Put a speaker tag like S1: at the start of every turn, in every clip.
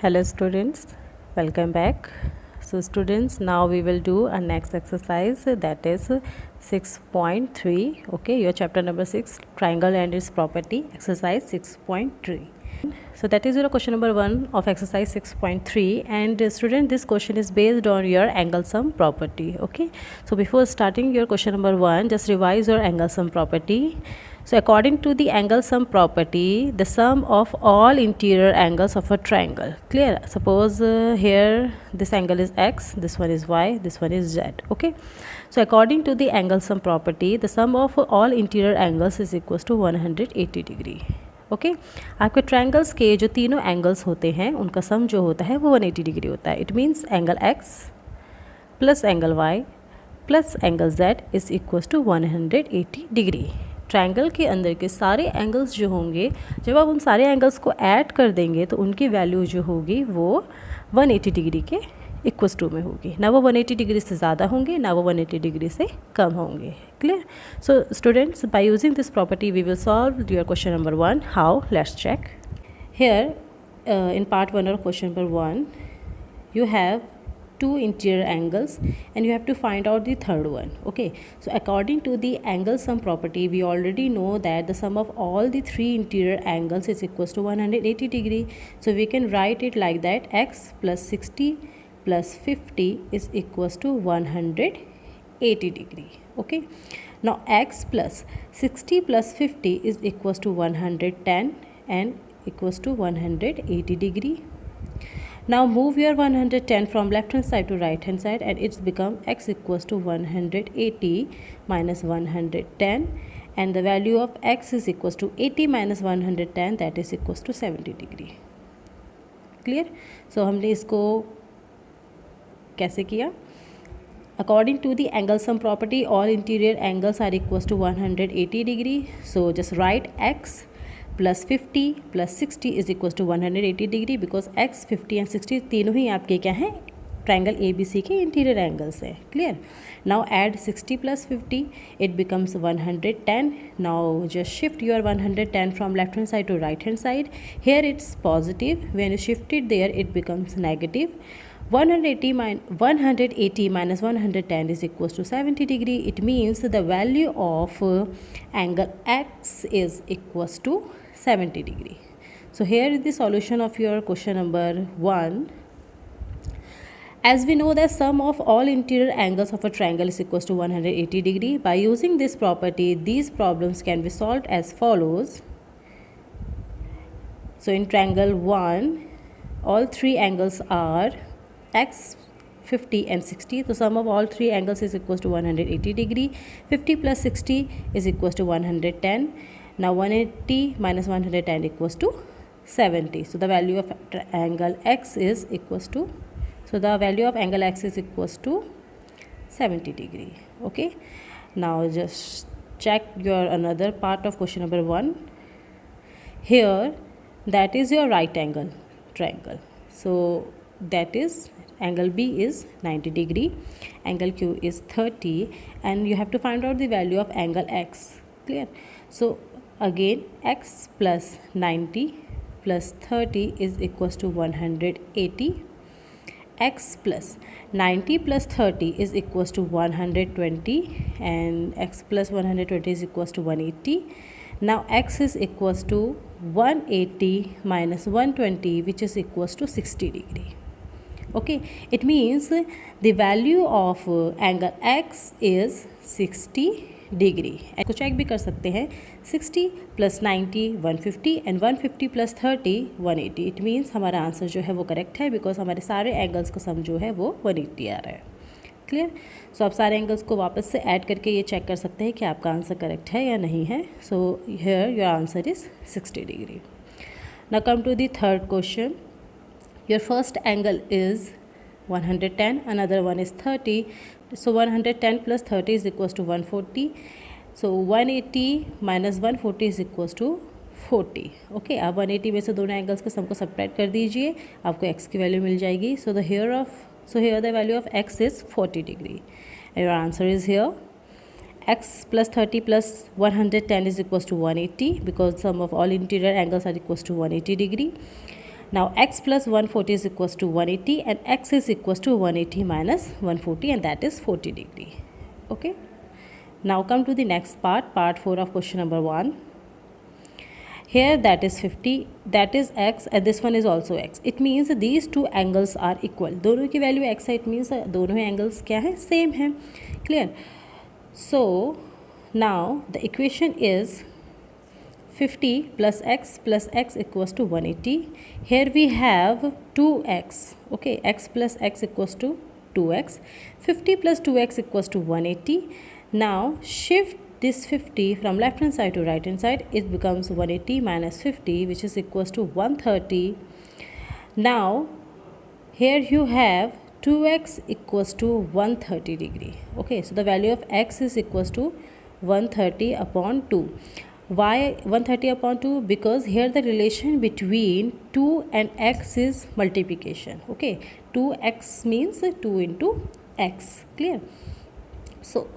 S1: Hello students, welcome back. So students, now we will do a next exercise, that is 6.3. okay, your chapter number 6, triangle and its property, exercise 6.3. So that is your question number 1 of exercise 6.3, and student, this question is based on your angle sum property. Okay, so before starting your question number 1, just revise your angle sum property. So according to the angle sum property, the sum of all interior angles of a triangle. Clear? Suppose here this angle is x, this one is y, this one is z. Okay, so according to the angle sum property, the sum of all interior angles is equals to 180 degree. Okay आपके triangles के जो तीनों angles होते हैं उनका सम जो होता है वो 180 डिग्री होता है. It means angle x plus angle y plus angle z is equals to 180 degree. Triangle के अंदर के सारे एंगल्स जो होंगे, जब आप उन सारे एंगल्स को ऐड कर देंगे तो उनकी वैल्यू जो होगी वो 180 डिग्री के इक्वल्स टू में होगी. ना वो 180 डिग्री से ज़्यादा होंगे, ना वो 180 डिग्री से कम होंगे. Clear? So students, by using this property we will solve your question number 1. How? Let's check. Here in part 1 और question number 1 you have two interior angles and you have to find out the third one. Okay, so according to the angle sum property, we already know that the sum of all the three interior angles is equals to 180 degree. So we can write it like that: x plus 60 plus 50 is equals to 180 degree. Okay, now x plus 60 plus 50 is equals to 110 and equals to 180 degree. Now move your 110 from left hand side to right hand side and it's become x equals to 180 minus 110, and the value of x is equals to 80 minus 110, that is equals to 70 degree. Clear? So हमने इसको कैसे किया? According to the angle sum property, all interior angles are equals to 180 degree. So just write x plus 50 plus 60 is equals to 180 degree, because x 50 and 60 तीनों ही आपके क्या हैं? Triangle ABC के इंटीरियर एंगल्स हैं. Clear? Now add 60 plus 50, it becomes 110. Now just shift your 110 from left hand side to right hand side. Here it's positive, when you shift it there it becomes negative. 180 minus 110 is equals to 70 degree. It means the value of angle x is equals to 70 degree. So here is the solution of your question number 1. As we know that sum of all interior angles of a triangle is equals to 180 degree. By using this property, these problems can be solved as follows. So in triangle 1, all three angles are x, 50 and 60. So sum of all three angles is equals to 180 degree. 50 plus 60 is equals to 110. Now 180 minus 110 equals to 70. So the value of angle x is equals to, so the value of angle x is equals to 70 degree. Okay, now just check your another part of question number 1. Here that is your right angle triangle. So that is angle B is 90 degree, angle Q is 30, and you have to find out the value of angle x. Clear? So again, x plus 90 plus 30 is equals to 180. X plus 90 plus 30 is equals to 120, and x plus 120 is equals to 180. Now x is equals to 180 minus 120, which is equals to 60 degree. Okay, it means the value of angle x is 60 degree. इसको check भी कर सकते हैं. 60 plus 90 150 and 150 plus 30 180. It means हमारा answer जो है वो correct है, बिकॉज हमारे सारे एंगल्स का सम जो है वो 180 आ रहा है. क्लियर? सो आप सारे एंगल्स को वापस से ऐड करके ये चेक कर सकते हैं कि आपका आंसर करेक्ट है या नहीं है. So here your answer is 60 degree. Now come to the third question. Your first angle is 110, another one is 30. So 110 plus 30 is equals to 140. So 180 minus 140 is equals to 40. Okay, आप 180 में से दोनों angles के सम को subtract कर दीजिए, आपको x की वैल्यू मिल जाएगी. So here the value of x is 40 degree. And your answer is here. X plus 30 plus 110 is equals to 180, because sum of all interior angles are equals to 180 degree. Now x plus 140 is equals to 180 and x is equals to 180 minus 140 and that is 40 degree. Okay. Now come to the next part, part 4 of question number 1. Here that is 50, that is x and this one is also x. It means these two angles are equal. दोनों की value x है, it means दोनों angles क्या है, same है. Clear? So now the equation is 50 plus x equals to 180. Here we have 2x. Okay, x plus x equals to 2x. 50 plus 2x equals to 180. Now shift this 50 from left hand side to right hand side. It becomes 180 minus 50, which is equals to 130. Now here you have 2x equals to 130 degree. Okay, so the value of x is equals to 130 upon 2. Why 130 upon 2? Because here the relation between 2 and x is multiplication. Okay, 2x means 2 into x. Clear? So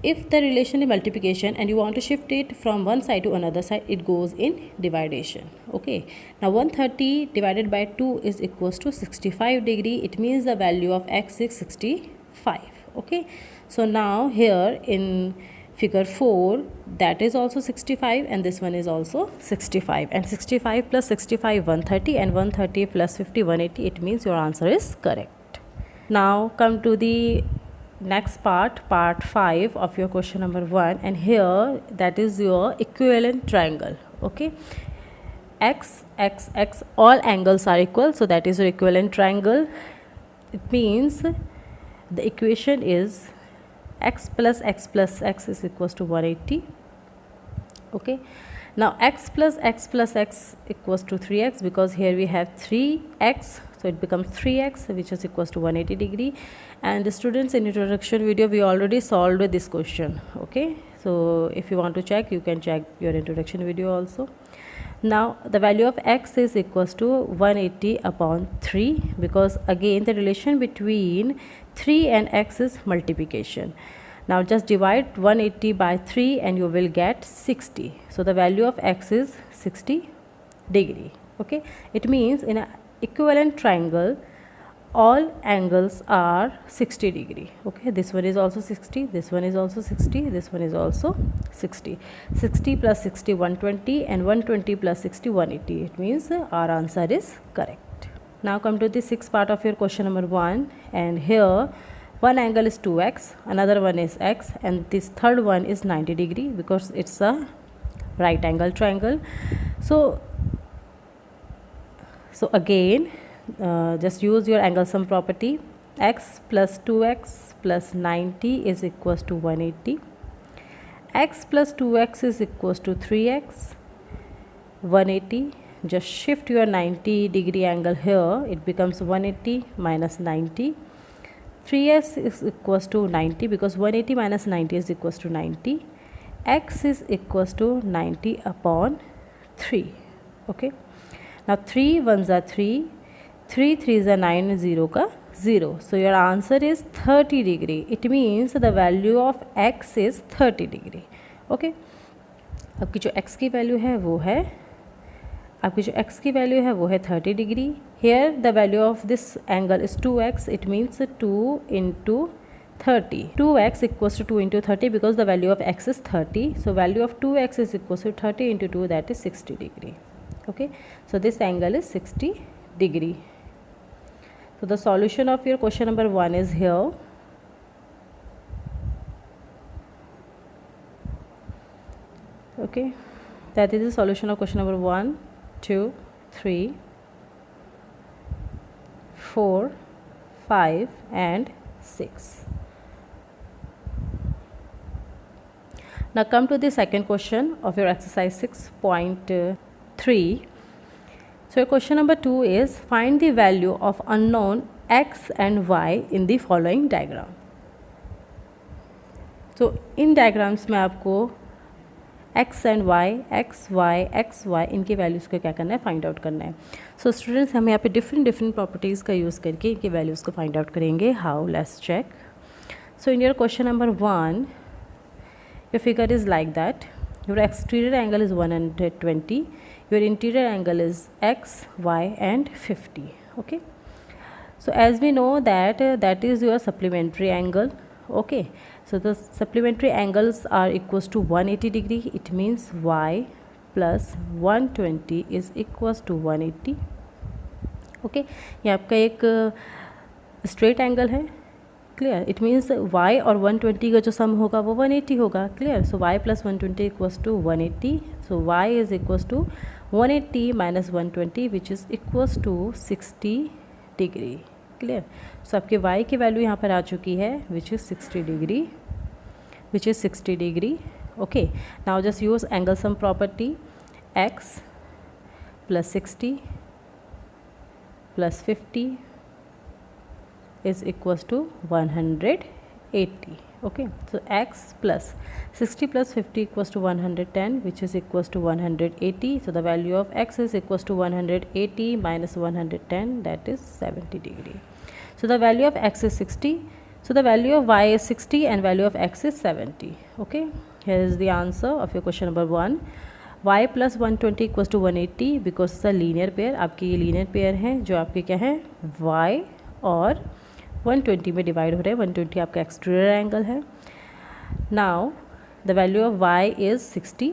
S1: if the relation is multiplication and you want to shift it from one side to another side, it goes in dividation. Okay, now 130 divided by 2 is equals to 65 degree. It means the value of x is 65. Okay, so now here in figure 4, that is also 65 and this one is also 65, and 65 plus 65 130 and 130 plus 50 180. It means your answer is correct. Now come to the next part, part 5 of your question number 1, and here that is your equivalent triangle. Okay, x, all angles are equal, so that is your equivalent triangle. It means the equation is x plus x is equals to 180. Okay, now x plus x equals to 3x, because here we have 3x, so it becomes 3x, which is equals to 180 degree. And the students, in introduction video we already solved this question. Okay, so if you want to check, you can check your introduction video also. Now the value of x is equals to 180 upon 3, because again the relation between 3 and x is multiplication. Now just divide 180 by 3 and you will get 60. So the value of x is 60 degree. Okay, it means in an equivalent triangle all angles are 60 degree. Okay, this one is also 60, this one is also 60, this one is also 60. 60 plus 60 120 and 120 plus 60 180. It means our answer is correct. Now come to the sixth part of your question number 1, and here one angle is 2x, another one is x, and this third one is 90 degree because it's a right angle triangle. So again just use your angle sum property. X plus 2x plus 90 is equals to 180. X plus 2x is equals to 3x 180. Just shift your 90 degree angle here, it becomes 180 minus 90. 3x is equals to 90 because 180 minus 90 is equals to 90. X is equals to 90 upon 3. Okay, now 3 ones are 3, 3 3s are 9, 0 ka 0. So your answer is 30 degree. It means the value of x is 30 degree. Okay, आपकी जो x की value है वो है, आपकी जो x की value है वो है 30 degree. Here the value of this angle is 2x. It means 2 into 30. 2x equals to 2 into 30 because the value of x is 30. So value of 2x is equals to 30 into 2, that is 60 degree. Okay, so this angle is 60 degree. So the solution of your question number 1 is here. Okay, that is the solution of question number 1, 2, 3, 4, 5 and 6. Now come to the second question of your exercise 6.3. So your question number 2 is find the value of unknown x and y in the following diagram. So in diagrams में आपको x and y, x, y, x, y इनकी values को क्या करना है, find out करना है. So students हम यहाँ पे डिफरेंट प्रॉपर्टीज़ का यूज़ करके इनकी वैल्यूज़ को फाइंड आउट करेंगे. How, let's check. So in your question number 1 your figure is like that. your exterior angle is 120, your interior angle is x, y and 50. Okay, so as we know that that is your supplementary angle. Okay, so the supplementary angles are equals to 180 degree. It means y plus 120 is equals to 180. Okay, ये आपका एक straight angle है. Clear. It means y और 120 का जो सम होगा वो 180 होगा. Clear. So y plus 120 equals to 180. So y is equals to 180 minus 120 which is equals to 60 degree. Clear. So आपके y की वैल्यू यहाँ पर आ चुकी है which is 60 degree, which is 60 degree. Okay, now just use angle sum property. x plus 60 plus 50 is equals to 180. Okay, so x plus 60 plus 50 equals to 110 which is equals to 180. So the value of x is equals to 180 minus 110, that is 70 degree. So the value of x is 60. So the value of y is 60 and value of x is 70. Okay, here is the answer of your question number 1. y plus 120 equals to 180 because it's a linear pair. आपकी ये linear pair हैं जो आपके क्या हैं y और 120 में divide हो रहे हैं. 120 आपका एक्सटीरियर एंगल है. Now the value of y is 60.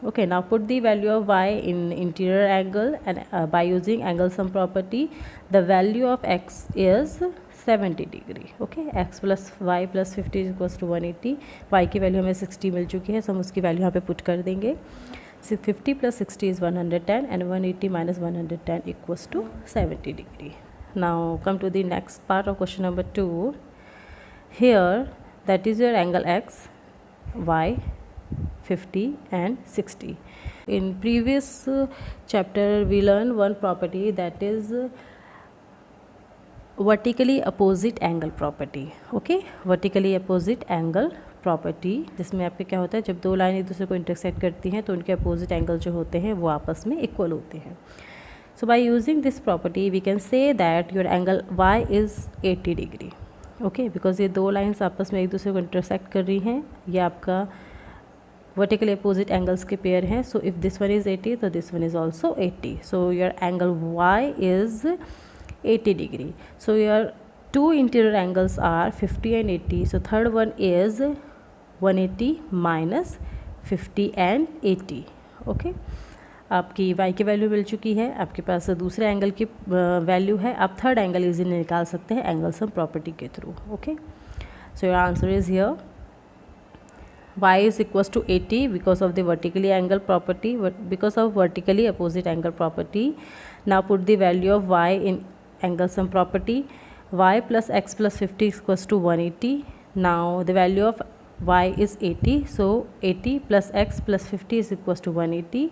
S1: Okay, now put the value of y in interior angle and by using angle sum property the value of x is 70 degree. Okay, x plus y plus 50 equals to 180. y की value हमें 60 मिल चुकी है, सो हम उसकी value यहाँ पे put कर देंगे. 50 plus 60 is 110 and 180 minus 110 equals to 70 degree. Now come to the next part of question number 2. Here that is your angle x, y, 50 and 60. In previous chapter we learned one property that is vertically opposite angle property. Okay, vertically opposite angle property, जिसमें आपके क्या होता है जब दो line एक दूसरे को इंटरसेक्ट करती हैं तो उनके अपोजिट एंगल जो होते हैं वो आपस में इक्वल होते हैं. So by using this property we can say that your angle y is 80 degree. Okay, because ये दो लाइंस आपस में एक दूसरे को इंटरसेक्ट कर रही हैं. ये आपका वर्टिकली अपोजिट एंगल्स के पेयर हैं. So if this one is 80 तो this one is also 80. So your angle y is 80 degree. So your two interior angles are 50 and 80. So third one is 180 minus 50 and 80. Okay, आपकी y की value मिल चुकी है, आपके पास दूसरे angle की value है. आप थर्ड एंगल इजीली निकाल सकते हैं एंगल सम प्रॉपर्टी के through. Okay, so your answer is here y is equals to 80 because of the vertically angle property, because of vertically opposite angle property. Now put the value of y in angle sum property. y plus x plus 50 equals to 180. Now the value of y is 80. So 80 plus x plus 50 is equals to 180.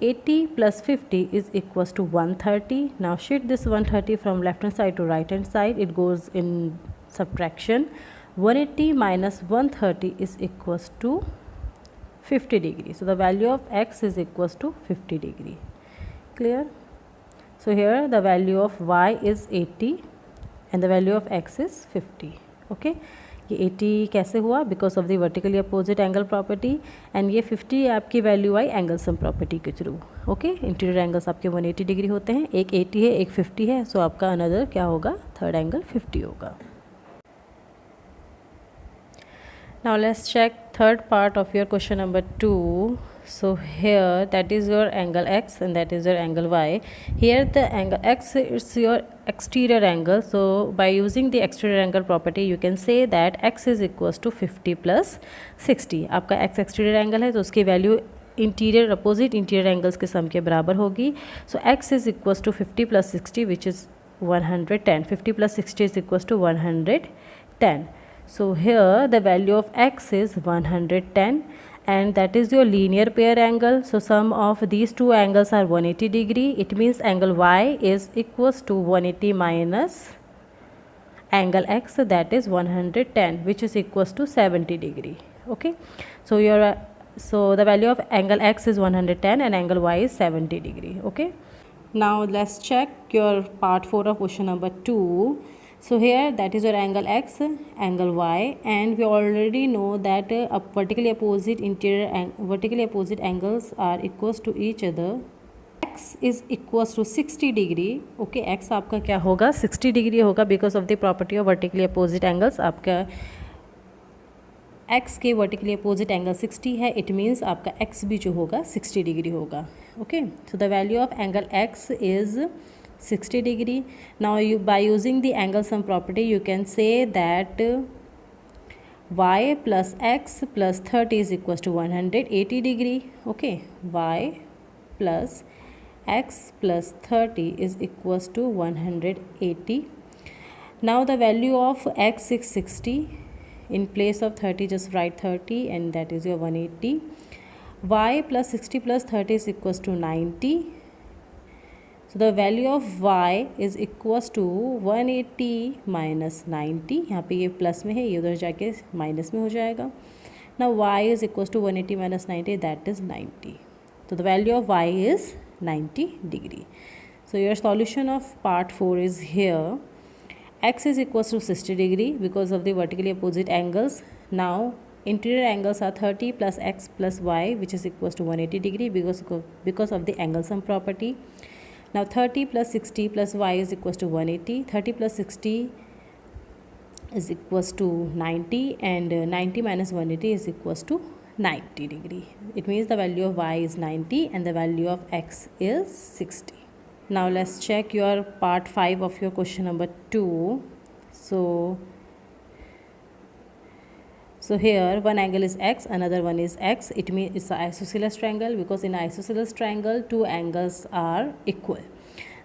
S1: 80 plus 50 is equals to 130. Now shift this 130 from left hand side to right hand side. It goes in subtraction. 180 minus 130 is equals to 50 degree. So the value of x is equals to 50 degree. Clear? So here the value of y is 80 and the value of x is 50. Okay, ये 80 कैसे हुआ? Because of the vertically opposite angle property. And ये 50 आपकी value आई angle sum property के through. Okay, interior angles आपके 180 degree होते हैं. एक 80 है, एक 50 है. सो आपका अनदर क्या होगा? थर्ड एंगल 50 होगा. Now let's check third part of your question number 2. So here that is your angle x and that is your angle y. Here the angle x is your exterior angle. So by using the exterior angle property you can say that x is equals to 50 plus 60. आपका x exterior angle है तो उसकी value interior opposite interior angles के सम के बराबर होगी. सो x is equals to 50 plus 60 which is 110. 50 plus 60 is equals to 110. So here the value of x is 110 and that is your linear pair angle. So sum of these two angles are 180 degree. It means angle y is equals to 180 minus angle x, that is 110, which is equals to 70 degree. Okay, so the value of angle x is 110 and angle y is 70 degree. Okay, now let's check your part 4 of question number 2. So here that is your angle x, angle y, and we already know that vertically opposite angles are equals to each other. X is equals to 60 degree. Okay, x आपका क्या होगा 60 degree होगा because of the property of vertically opposite angles. आपका x के vertically opposite angle 60 है, it means आपका x भी जो होगा 60 डिग्री होगा. Okay, so the value of angle x is 60 degree. Now you, by using the angle sum property, you can say that y plus x plus 30 is equals to 180 degree. Okay, y plus x plus 30 is equals to 180. Now the value of x is 60. In place of 30, just write 30 and that is your 180. Y plus 60 plus 30 is equals to 90. So the value of y is equals to 180 minus 90. यहाँ पे ये plus में है, ये उधर जाके minus में हो जाएगा. Now y is equals to 180 minus 90, that is 90. So the value of y is 90 degree. So your solution of part 4 is here. X is equals to 60 degree because of the vertically opposite angles. Now interior angles are 30 plus x plus y, which is equals to 180 degree because of the angle sum property. Now 30 plus 60 plus y is equals to 180. 30 plus 60 is equals to 90 and 90 minus 180 is equals to 90 degree. It means the value of y is 90 and the value of x is 60. Now let's check your part 5 of your question number 2. So here one angle is x, another one is x. It means it's an isosceles triangle because in isosceles triangle two angles are equal.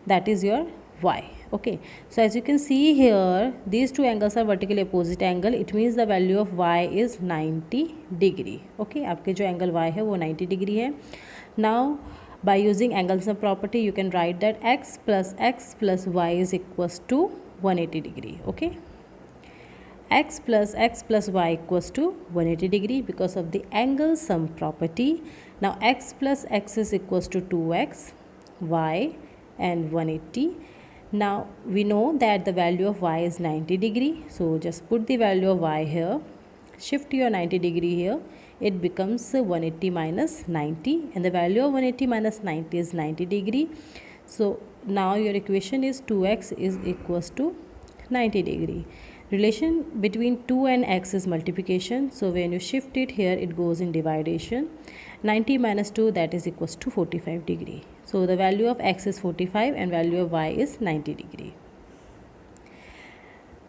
S1: That is your y. Okay, so as you can see here, these two angles are vertically opposite angle. It means the value of y is 90 degree. Okay, आपके जो angle y है वो 90 degree है. Now by using angle sum property, you can write that x plus y is equals to 180 degree. Okay, x plus y equals to 180 degree because of the angle sum property. Now x plus x is equals to 2x, y and 180. Now we know that the value of y is 90 degree. So just put the value of y here. Shift your 90 degree here. It becomes 180 minus 90 and the value of 180 minus 90 is 90 degree. So now your equation is 2x is equals to 90 degree. Relation between 2 and x is multiplication. So when you shift it here, it goes in dividation. 90 minus 2, that is equals to 45 degree. So the value of x is 45 and value of y is 90 degree.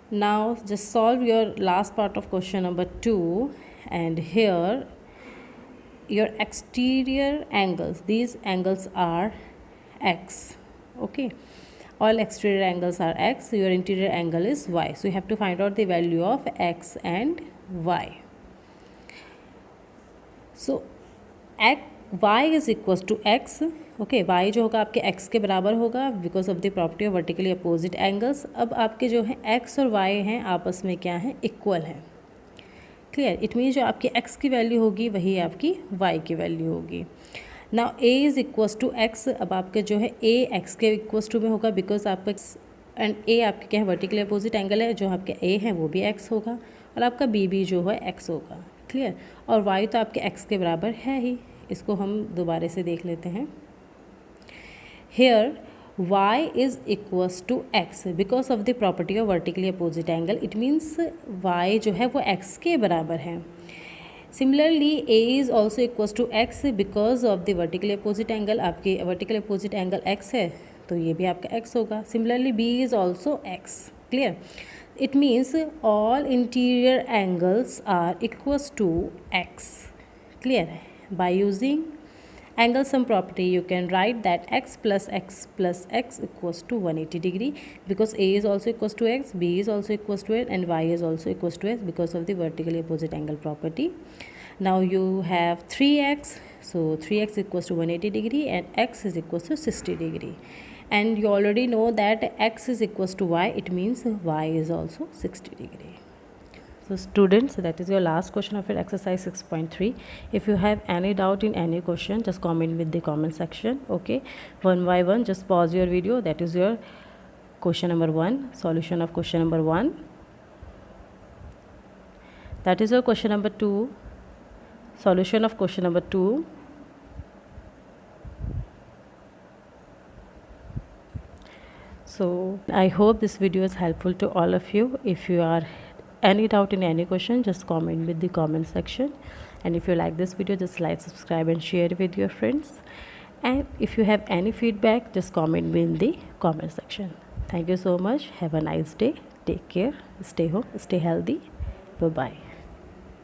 S1: Now just solve your last part of question number 2, and here your exterior angles, these angles are x. Okay, all exterior angles are x, your interior angle is y. So you have to find out the value of x and y. So y is equals to x. Okay, y जो होगा आपके x के बराबर होगा because of the property of vertically opposite angles. अब आपके जो हैं x और y हैं आपस में क्या हैं, इक्वल हैं. क्लियर, इट मीन्स जो आपकी x की वैल्यू होगी वही आपकी y की वैल्यू होगी. Now a is equals to x. अब आपके जो है a x के इक्वल्स टू में होगा बिकॉज आपका एंड a आपके क्या है वर्टिकली अपोजिट एंगल है. जो आपके a है वो भी x होगा और आपका b भी जो है x होगा. क्लियर, और y तो आपके x के बराबर है ही. इसको हम दोबारा से देख लेते हैं. Here y is equals to x because of the property of vertically opposite angle. It means y जो है वो x के बराबर है. Similarly a is also equals to x because of the vertically opposite angle. आपके vertically opposite angle x है तो ये भी आपका x होगा. Similarly b is also x. Clear? It means all interior angles are equals to x. Clear? By using angle sum property, you can write that x plus x equals to 180 degree because a is also equals to x, b is also equals to it, and y is also equals to x because of the vertically opposite angle property. Now you have 3x, so 3x equals to 180 degree and x is equals to 60 degree. And you already know that x is equals to y, it means y is also 60 degree. So students, that is your last question of your exercise 6.3. If you have any doubt in any question, just comment with the comment section. Okay, one by one, just pause your video. That is your question number 1, solution of question number 1. That is your question number 2, solution of question number 2. So I hope this video is helpful to all of you. If you are any doubt in any question, just comment with the comment section. And if you like this video, just like, subscribe and share with your friends. And if you have any feedback, just comment me in the comment section. Thank you so much. Have a nice day. Take care. Stay home. Stay healthy. Bye bye.